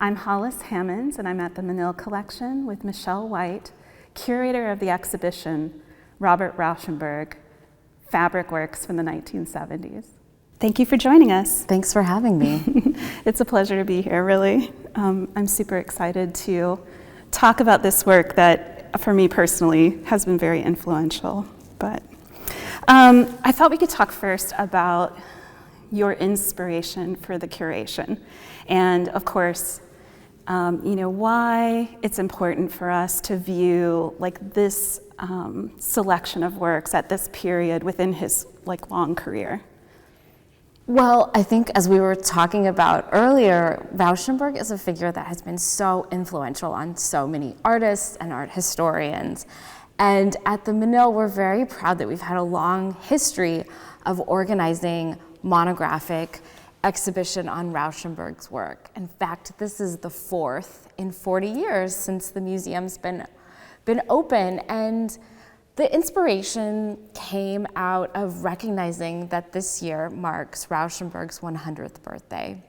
I'm Hollis Hammonds, and I'm at the Menil Collection with Michelle White, curator of the exhibition Robert Rauschenberg, Fabric Works from the 1970s. Thank you for joining us. Thanks for having me. It's a pleasure to be here, really. I'm super excited to talk about this work that, for me personally, has been very influential. But I thought we could talk first about your inspiration for the curation. And of course, why it's important for us to view this selection of works at this period within his long career. Well, I think as we were talking about earlier, Rauschenberg is a figure that has been so influential on so many artists and art historians. And at the Menil, we're very proud that we've had a long history of organizing monographic exhibition on Rauschenberg's work. In fact, this is the fourth in 40 years since the museum's been open, and the inspiration came out of recognizing that this year marks Rauschenberg's 100th birthday.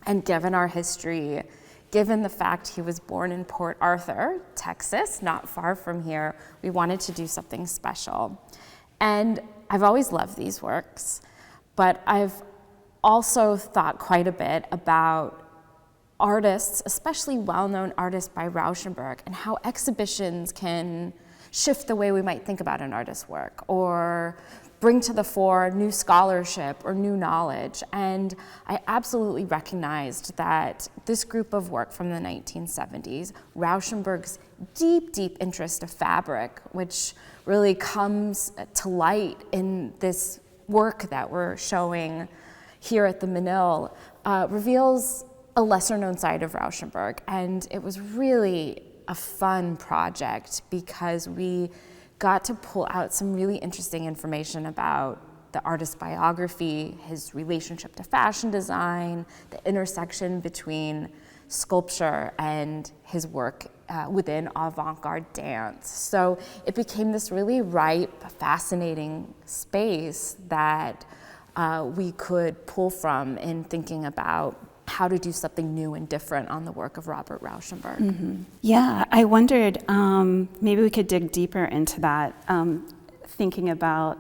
And given our history, given the fact he was born in Port Arthur, Texas, not far from here, we wanted to do something special. And I've always loved these works, but I've also thought quite a bit about artists, especially well-known artists by Rauschenberg, and how exhibitions can shift the way we might think about an artist's work or bring to the fore new scholarship or new knowledge. And I absolutely recognized that this group of work from the 1970s, Rauschenberg's deep, deep interest of fabric, which really comes to light in this work that we're showing here at the Menil, reveals a lesser-known side of Rauschenberg. And it was really a fun project because we got to pull out some really interesting information about the artist's biography, his relationship to fashion design, the intersection between sculpture and his work within avant-garde dance. So it became this really ripe, fascinating space that we could pull from in thinking about how to do something new and different on the work of Robert Rauschenberg. Mm-hmm. Yeah, I wondered, maybe we could dig deeper into that, thinking about,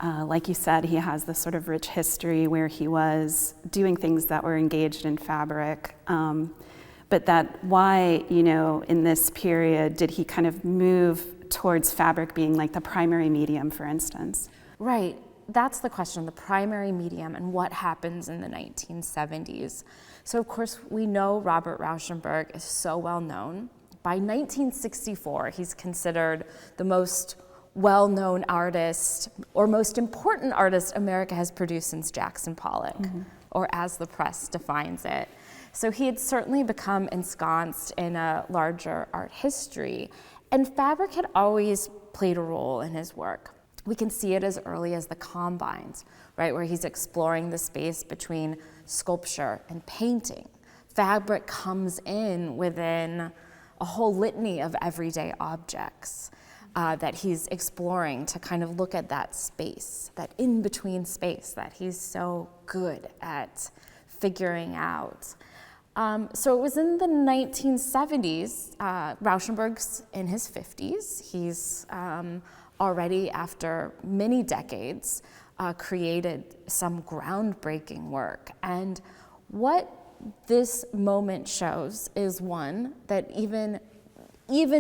like you said, he has this sort of rich history where he was doing things that were engaged in fabric, but that why, in this period, did he kind of move towards fabric being the primary medium, for instance? Right. That's the question, the primary medium and what happens in the 1970s. So of course we know Robert Rauschenberg is so well known. By 1964, he's considered the most well-known artist or most important artist America has produced since Jackson Pollock, or as the press defines it. So he had certainly become ensconced in a larger art history, and fabric had always played a role in his work. We can see it as early as the Combines, right, where he's exploring the space between sculpture and painting. Fabric comes in within a whole litany of everyday objects that he's exploring to kind of look at that space, that in-between space that he's so good at figuring out. So it was in the 1970s, Rauschenberg's in his 50s. He's already, after many decades, created some groundbreaking work. And what this moment shows is one that even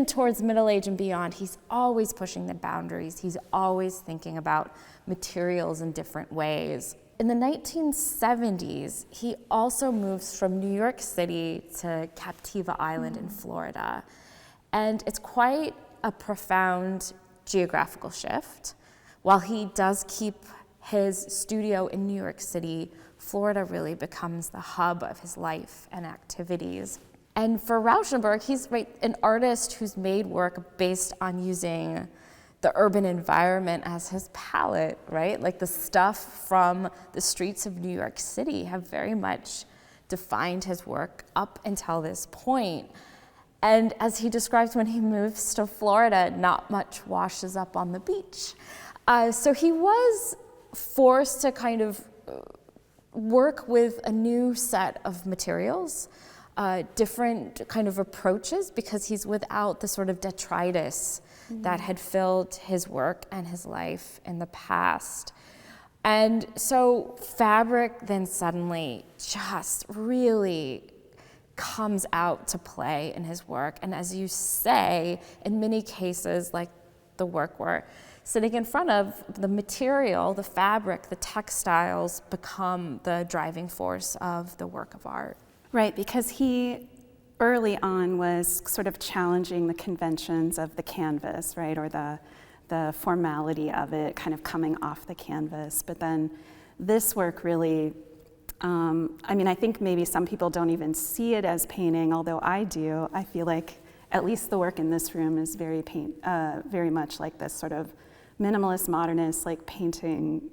towards middle age and beyond, he's always pushing the boundaries. He's always thinking about materials in different ways. In the 1970s, he also moves from New York City to Captiva Island in Florida. And it's quite a profound geographical shift. While he does keep his studio in New York City, Florida really becomes the hub of his life and activities. And for Rauschenberg, he's an artist who's made work based on using the urban environment as his palette, right? The stuff from the streets of New York City have very much defined his work up until this point. And as he describes, when he moves to Florida, not much washes up on the beach. So he was forced to kind of work with a new set of materials different kind of approaches because he's without the sort of detritus that had filled his work and his life in the past. And so fabric then suddenly just really comes out to play in his work. And as you say, in many cases, like the work we're sitting in front of, the material, the fabric, the textiles become the driving force of the work of art. Right, because he early on was sort of challenging the conventions of the canvas, right, or the formality of it kind of coming off the canvas. But then this work really, I mean, I think maybe some people don't even see it as painting, although I do. I feel like at least the work in this room is very much like this sort of minimalist, modernist, like painting.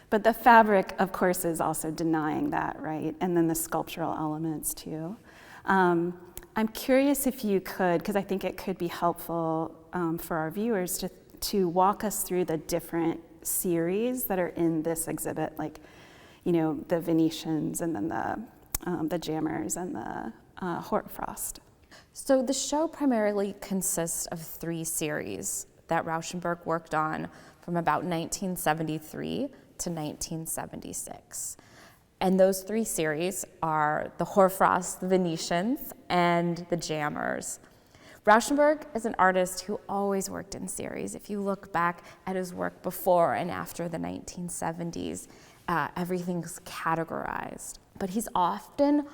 But the fabric, of course, is also denying that, right? And then the sculptural elements too. I'm curious if you could, because I think it could be helpful for our viewers to walk us through the different series that are in this exhibit, like, you know, the Venetians and then the Jammers and the Hoarfrost. So the show primarily consists of 3 series that Rauschenberg worked on from about 1973 to 1976. And those 3 series are the Hoarfrost, the Venetians, and the Jammers. Rauschenberg is an artist who always worked in series. If you look back at his work before and after the 1970s, everything's categorized. But he's often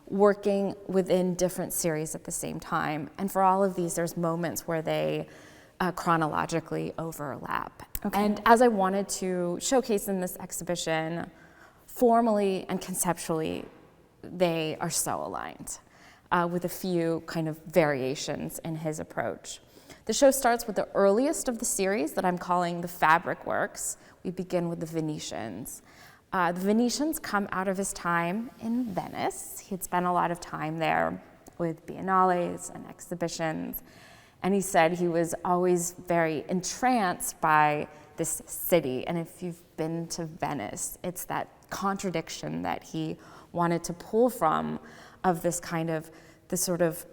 working within different series at the same time. And for all of these, there's moments where they chronologically overlap. Okay. And as I wanted to showcase in this exhibition, formally and conceptually, they are so aligned, with a few kind of variations in his approach. The show starts with the earliest of the series that I'm calling the fabric works. We begin with the Venetians. The Venetians come out of his time in Venice. He had spent a lot of time there with biennales and exhibitions, and he said he was always very entranced by this city. And if you've been to Venice, it's that contradiction that he wanted to pull from, of this kind of, the sort of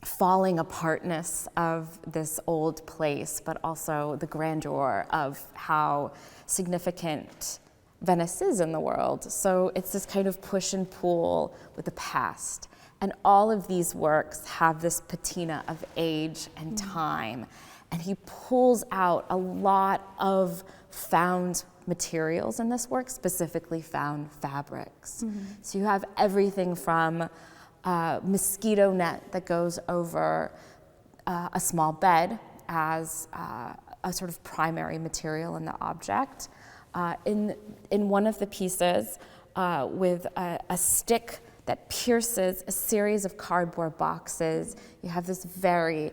falling apartness of this old place, but also the grandeur of how significant Venice is in the world. So it's this kind of push and pull with the past. And all of these works have this patina of age and time. And he pulls out a lot of found materials in this work, specifically found fabrics. So you have everything from mosquito net that goes over a small bed as a sort of primary material in the object. In one of the pieces, with a stick that pierces a series of cardboard boxes, you have this very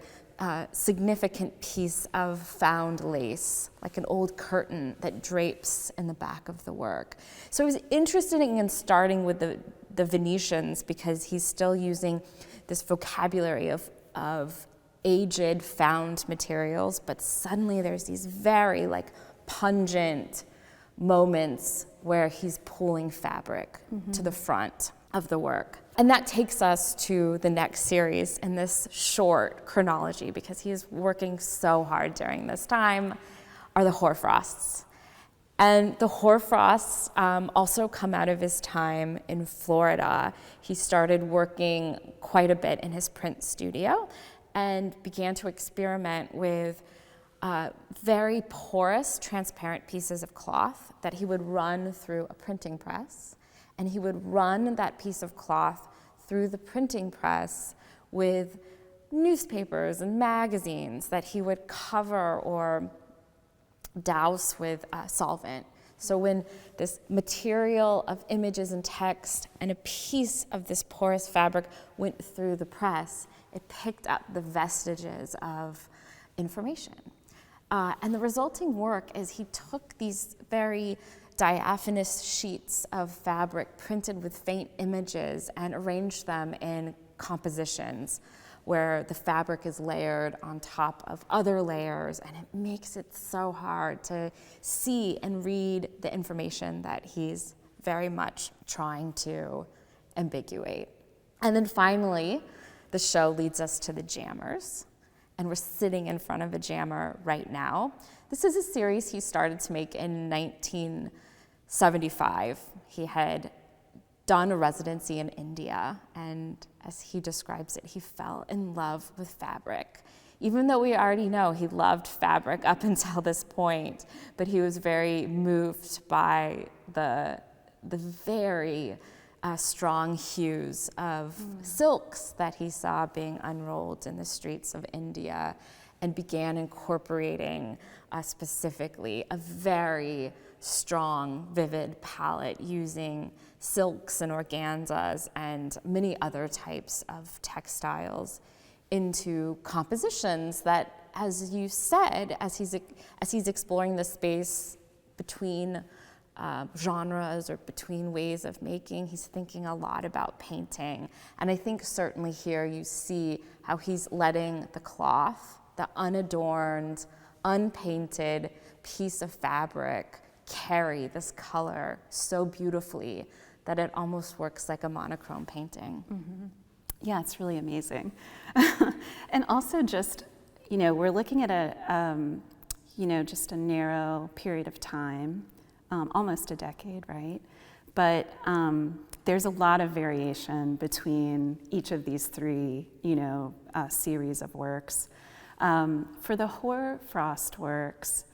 significant piece of found lace, like an old curtain that drapes in the back of the work. So I was interested in starting with the Venetians because he's still using this vocabulary of aged found materials, but suddenly there's these very like pungent moments where he's pulling fabric to the front of the work. And that takes us to the next series in this short chronology, because he is working so hard during this time, are the Hoarfrosts. And the Hoarfrosts also come out of his time in Florida. He started working quite a bit in his print studio and began to experiment with very porous, transparent pieces of cloth that he would run through a printing press. And he would run that piece of cloth through the printing press with newspapers and magazines that he would cover or douse with solvent. So when this material of images and text and a piece of this porous fabric went through the press, it picked up the vestiges of information. And the resulting work is he took these very diaphanous sheets of fabric printed with faint images and arranged them in compositions where the fabric is layered on top of other layers, and it makes it so hard to see and read the information that he's very much trying to ambiguate. And then finally, the show leads us to the Jammers, and we're sitting in front of a jammer right now. This is a series he started to make in 1975. He had done a residency in India, and as he describes it, he fell in love with fabric. Even though we already know he loved fabric up until this point, but he was very moved by the very strong hues of silks that he saw being unrolled in the streets of India, and began incorporating specifically a very strong, vivid palette using silks and organzas and many other types of textiles into compositions that, as you said, as he's exploring the space between genres or between ways of making, he's thinking a lot about painting. And I think certainly here you see how he's letting the cloth, the unadorned, unpainted piece of fabric, carry this color so beautifully that it almost works like a monochrome painting. Mm-hmm. Yeah, it's really amazing. And also just, we're looking at just a narrow period of time, almost a decade, right? But there's a lot of variation between each of these three, series of works. For the Hoarfrost works,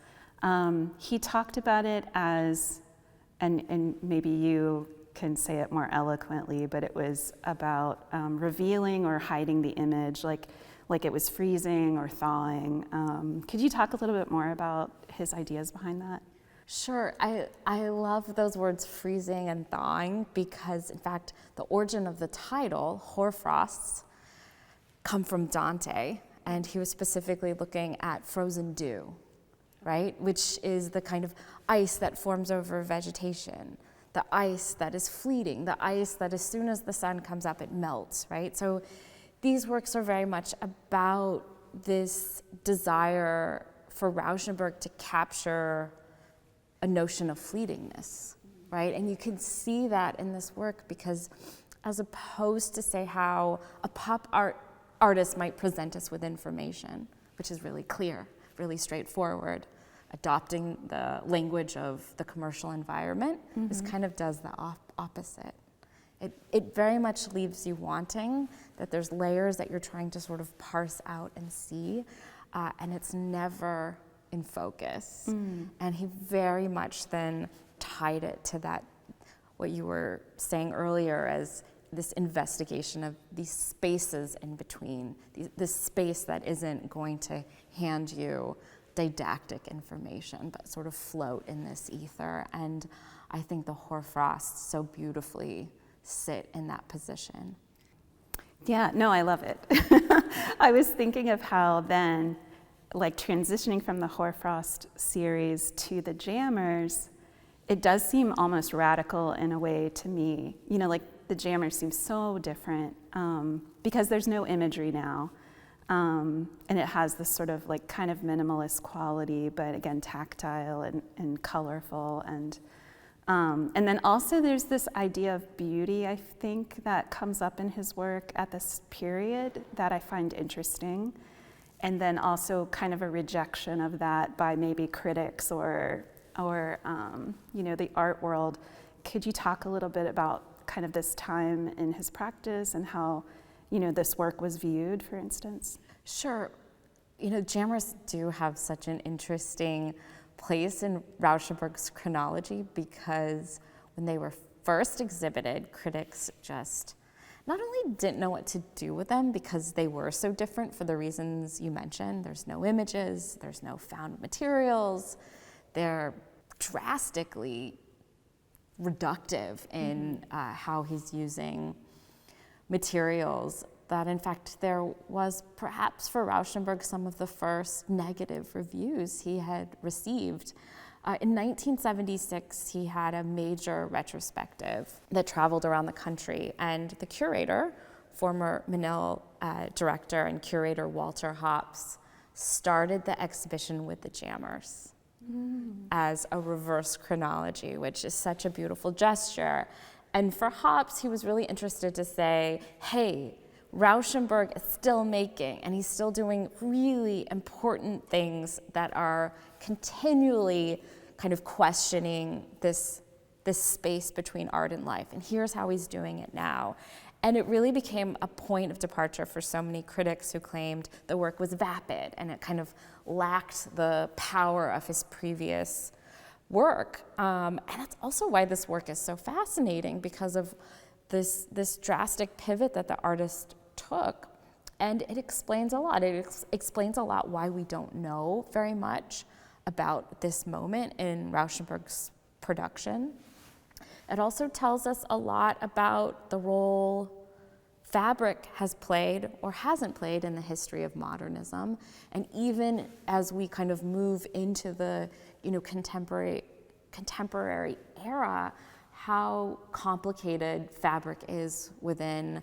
he talked about it as, and maybe you can say it more eloquently, but it was about revealing or hiding the image, like it was freezing or thawing. Could you talk a little bit more about his ideas behind that? Sure. I love those words, freezing and thawing, because in fact, the origin of the title, Hoarfrosts, come from Dante, and he was specifically looking at frozen dew, right? Which is the kind of ice that forms over vegetation, the ice that is fleeting, the ice that as soon as the sun comes up, it melts, right? So these works are very much about this desire for Rauschenberg to capture a notion of fleetingness, right? And you can see that in this work, because as opposed to say how a pop artist might present us with information, which is really clear, really straightforward, adopting the language of the commercial environment, this kind of does the opposite. It very much leaves you wanting, that there's layers that you're trying to sort of parse out and see, and it's never in focus. And he very much then tied it to that, what you were saying earlier, as this investigation of these spaces in between, this space that isn't going to hand you didactic information, but sort of float in this ether. And I think the Hoarfrosts so beautifully sit in that position. Yeah, no, I love it. I was thinking of how then, like transitioning from the Hoarfrost series to the Jammers, it does seem almost radical in a way to me. Like the Jammers seem so different because there's no imagery now. And it has this sort of like kind of minimalist quality, but again, tactile and colorful. And then also there's this idea of beauty, I think, that comes up in his work at this period that I find interesting. And then also kind of a rejection of that by maybe critics or the art world. Could you talk a little bit about kind of this time in his practice and how this work was viewed, for instance? Sure. Jammers do have such an interesting place in Rauschenberg's chronology, because when they were first exhibited, critics just not only didn't know what to do with them because they were so different for the reasons you mentioned. There's no images, there's no found materials. They're drastically reductive in how he's using materials, that in fact there was perhaps for Rauschenberg some of the first negative reviews he had received. In 1976, he had a major retrospective that traveled around the country, and the curator, former Menil director and curator Walter Hopps, started the exhibition with the Jammers as a reverse chronology, which is such a beautiful gesture. And for Hops, he was really interested to say, hey, Rauschenberg is still making, and he's still doing really important things that are continually kind of questioning this space between art and life. And here's how he's doing it now. And it really became a point of departure for so many critics who claimed the work was vapid and it kind of lacked the power of his previous work. And that's also why this work is so fascinating, because of this drastic pivot that the artist took. And it explains a lot. It explains a lot why we don't know very much about this moment in Rauschenberg's production. It also tells us a lot about the role fabric has played or hasn't played in the history of modernism. And even as we kind of move into the contemporary era, how complicated fabric is within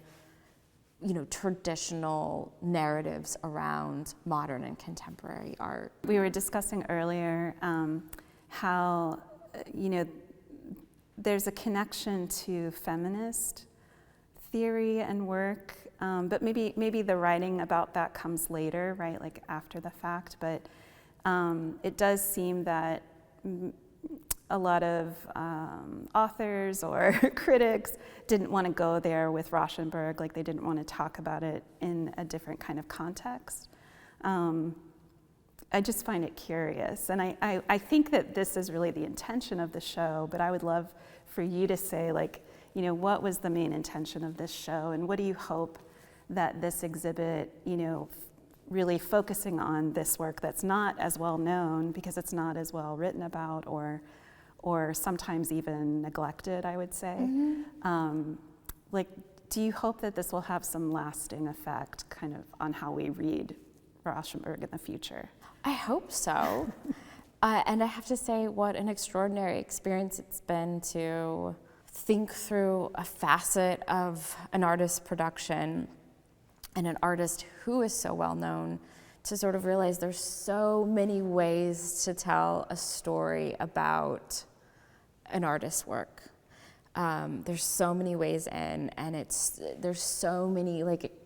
traditional narratives around modern and contemporary art. We were discussing earlier how there's a connection to feminist theory and work, but maybe the writing about that comes later, right, like after the fact. But it does seem that a lot of authors or critics didn't want to go there with Rauschenberg, like they didn't want to talk about it in a different kind of context. I just find it curious, and I think that this is really the intention of the show, but I would love for you to say, like, what was the main intention of this show, and what do you hope that this exhibit, really focusing on this work that's not as well known because it's not as well written about, or sometimes even neglected, I would say. Mm-hmm. Do you hope that this will have some lasting effect kind of on how we read Rauschenberg in the future? I hope so. And I have to say, what an extraordinary experience it's been to think through a facet of an artist's production and an artist who is so well known, to sort of realize there's so many ways to tell a story about an artist's work. There's so many ways in, and there's so many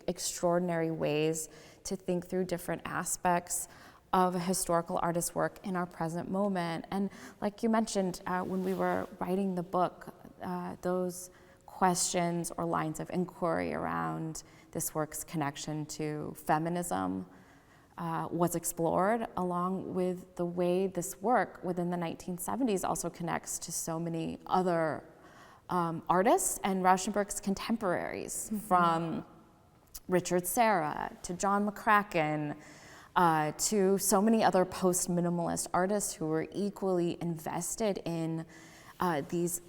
extraordinary ways to think through different aspects of a historical artist's work in our present moment. And like you mentioned, when we were writing the book, those questions or lines of inquiry around this work's connection to feminism was explored, along with the way this work within the 1970s also connects to so many other artists and Rauschenberg's contemporaries, mm-hmm. from Richard Serra to John McCracken, to so many other post-minimalist artists who were equally invested in these,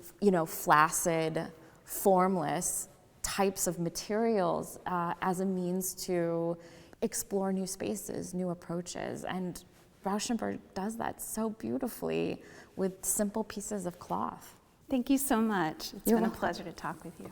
flaccid, formless types of materials as a means to explore new spaces, new approaches. And Rauschenberg does that so beautifully with simple pieces of cloth. Thank you so much. It's been a pleasure to talk with you.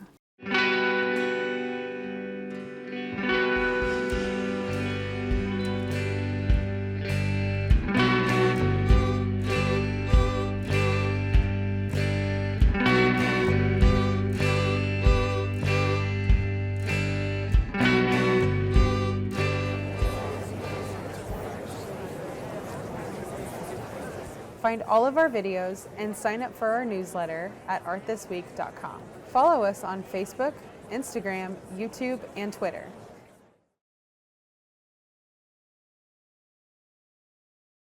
Find all of our videos and sign up for our newsletter at artthisweek.com. Follow us on Facebook, Instagram, YouTube, and Twitter.